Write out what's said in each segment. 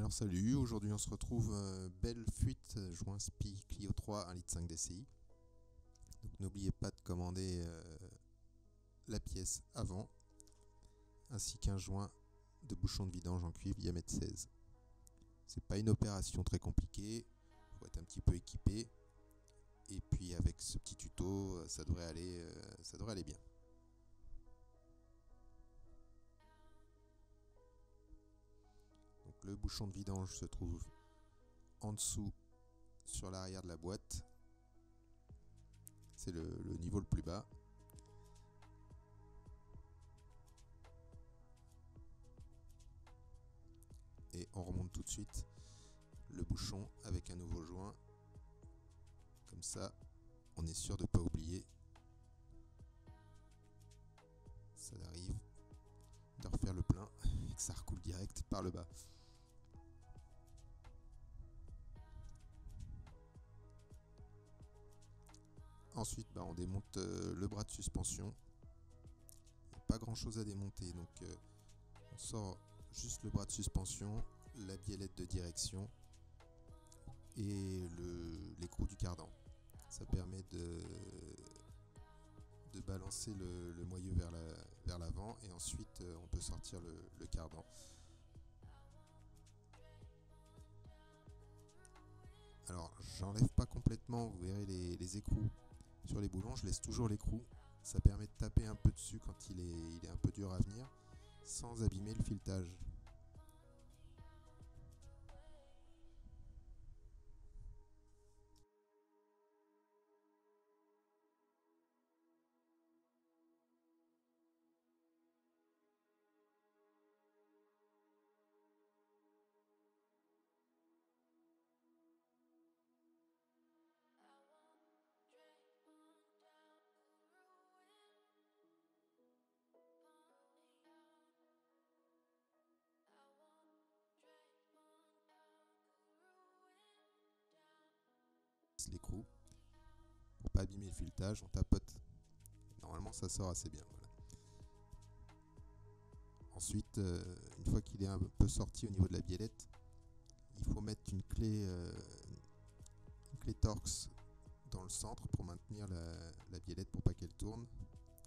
Alors salut, aujourd'hui on se retrouve belle fuite joint SPI Clio 3 1,5 litre DCI. Donc n'oubliez pas de commander la pièce avant, ainsi qu'un joint de bouchon de vidange en cuivre diamètre 16. C'est pas une opération très compliquée, il faut être un petit peu équipé, et puis avec ce petit tuto ça devrait aller bien. Donc le bouchon de vidange se trouve en dessous sur l'arrière de la boîte. C'est le niveau le plus bas. Et on remonte tout de suite le bouchon avec un nouveau joint. Comme ça, on est sûr de ne pas oublier. Ça arrive de refaire le plein et que ça recoule direct par le bas. Ensuite, on démonte le bras de suspension. Il n'y a pas grand chose à démonter, donc on sort juste le bras de suspension, la biellette de direction et l'écrou du cardan. Ça permet de balancer le moyeu vers l'avant et ensuite on peut sortir le cardan. Alors j'enlève pas complètement, vous verrez les écrous sur les boulons, je laisse toujours l'écrou. Ça permet de taper un peu dessus quand il est un peu dur à venir, sans abîmer le filetage. L'écrou pour pas abîmer le filetage, on tapote. Normalement ça sort assez bien. Voilà. Ensuite, une fois qu'il est un peu sorti au niveau de la biellette, il faut mettre une clé Torx dans le centre pour maintenir la biellette pour pas qu'elle tourne,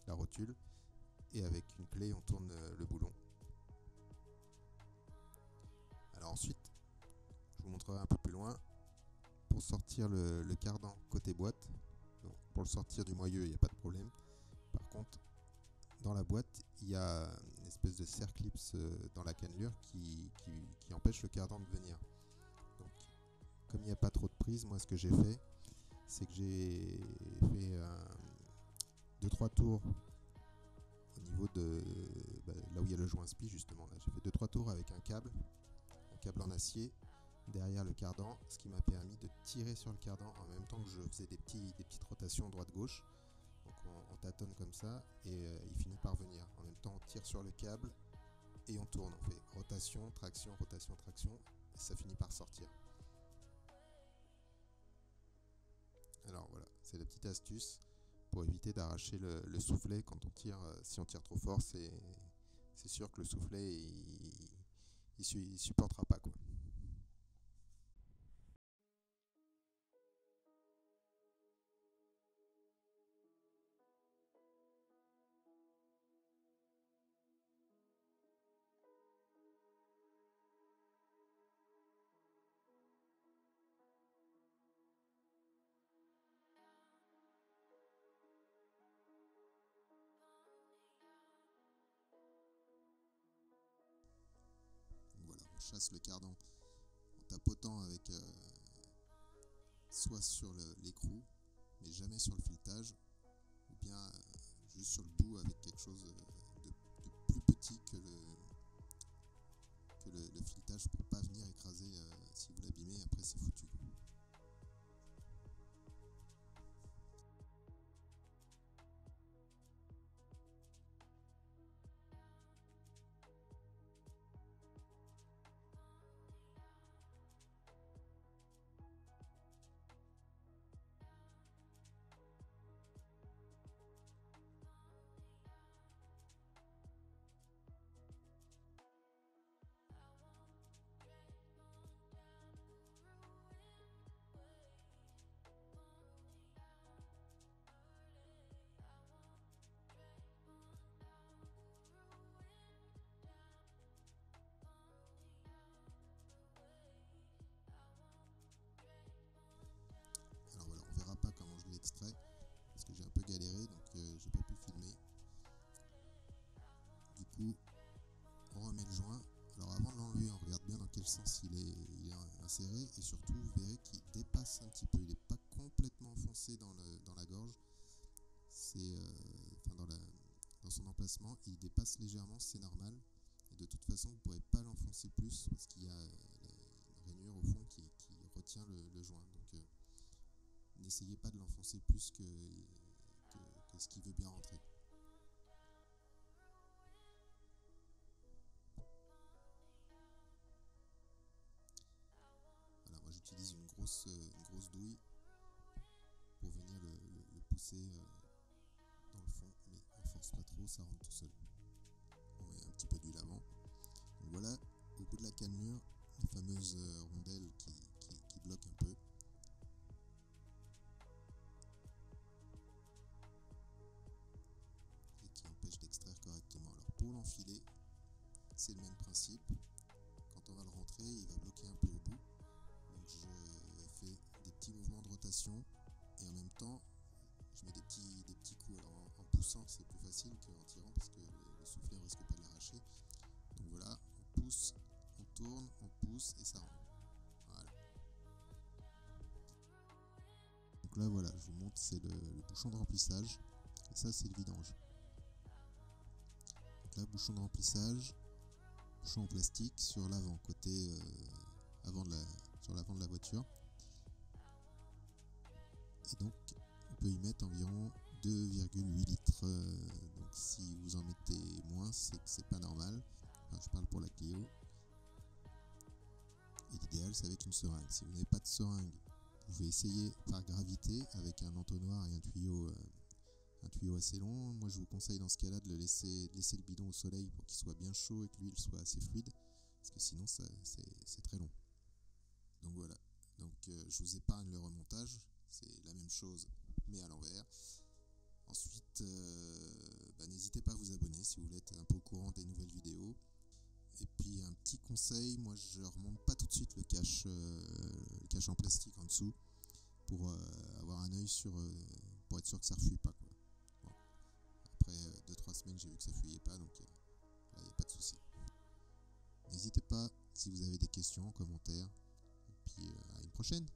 la rotule, et avec une clé on tourne le boulon. Alors ensuite, je vous montrerai un peu plus loin. Pour sortir le cardan côté boîte, donc pour le sortir du moyeu il n'y a pas de problème. Par contre, dans la boîte il y a une espèce de serre-clips dans la cannelure qui empêche le cardan de venir. Donc comme il n'y a pas trop de prise, moi ce que j'ai fait, c'est que j'ai fait 2-3 tours au niveau de là où il y a le joint SPI justement. J'ai fait 2-3 tours avec un câble en acier derrière le cardan, ce qui m'a permis de tirer sur le cardan en même temps que je faisais des petites rotations droite-gauche. Donc on tâtonne comme ça et il finit par venir. En même temps on tire sur le câble et on tourne, on fait rotation, traction, et ça finit par sortir. Alors voilà, c'est la petite astuce pour éviter d'arracher le soufflet quand on tire. Si on tire trop fort, c'est sûr que le soufflet il supportera pas quoi. Voilà, on chasse le cardan en tapotant avec soit sur l'écrou, mais jamais sur le filetage, ou bien juste sur le bout avec quelque chose de plus petit que le filetage pour pas venir écraser. Si vous l'abîmez, après c'est foutu. sens il est inséré, et surtout vous verrez qu'il dépasse un petit peu, il n'est pas complètement enfoncé dans la gorge, c'est dans son emplacement, il dépasse légèrement, c'est normal, et de toute façon vous ne pourrez pas l'enfoncer plus parce qu'il y a une rainure au fond qui retient le joint, donc n'essayez pas de l'enfoncer plus que ce qui veut bien rentrer. Voilà, moi j'utilise une grosse douille pour venir le pousser dans le fond, mais on force pas trop, ça rentre tout seul. On met un petit peu d'huile avant. Donc voilà, au bout de la cannelure, les fameuses rondelles qui bloquent un peu. Et qui empêchent d'extraire correctement. Alors pour l'enfiler, c'est le même principe. Quand on va le rentrer, il va bloquer un peu au bout. Donc je fais des petits mouvements de rotation et en même temps je mets des petits coups. Alors en poussant c'est plus facile qu'en tirant parce que le soufflet ne risque pas de l'arracher. Donc voilà, on pousse, on tourne, on pousse et ça rentre. Voilà. Donc là voilà, je vous montre, c'est le bouchon de remplissage et ça c'est le vidange. Donc là, bouchon de remplissage, bouchon en plastique sur l'avant, côté sur l'avant de la voiture. Et donc on peut y mettre environ 2,8 litres. Donc si vous en mettez moins, c'est que c'est pas normal. Enfin, je parle pour la Clio. Et l'idéal, c'est avec une seringue. Si vous n'avez pas de seringue, vous pouvez essayer par gravité avec un entonnoir et un tuyau assez long. Moi, je vous conseille dans ce cas-là de laisser le bidon au soleil pour qu'il soit bien chaud et que l'huile soit assez fluide, parce que sinon, c'est très long. Donc voilà. Donc je vous épargne le remontage. C'est la même chose, mais à l'envers. Ensuite, n'hésitez pas à vous abonner si vous voulez être un peu au courant des nouvelles vidéos. Et puis un petit conseil, moi je remonte pas tout de suite le cache en plastique en dessous pour avoir un œil pour être sûr que ça ne refuit pas, quoi. Bon. Après 2-3 semaines j'ai vu que ça fuyait pas, donc là il n'y a pas de souci. N'hésitez pas si vous avez des questions en commentaire, et puis à une prochaine.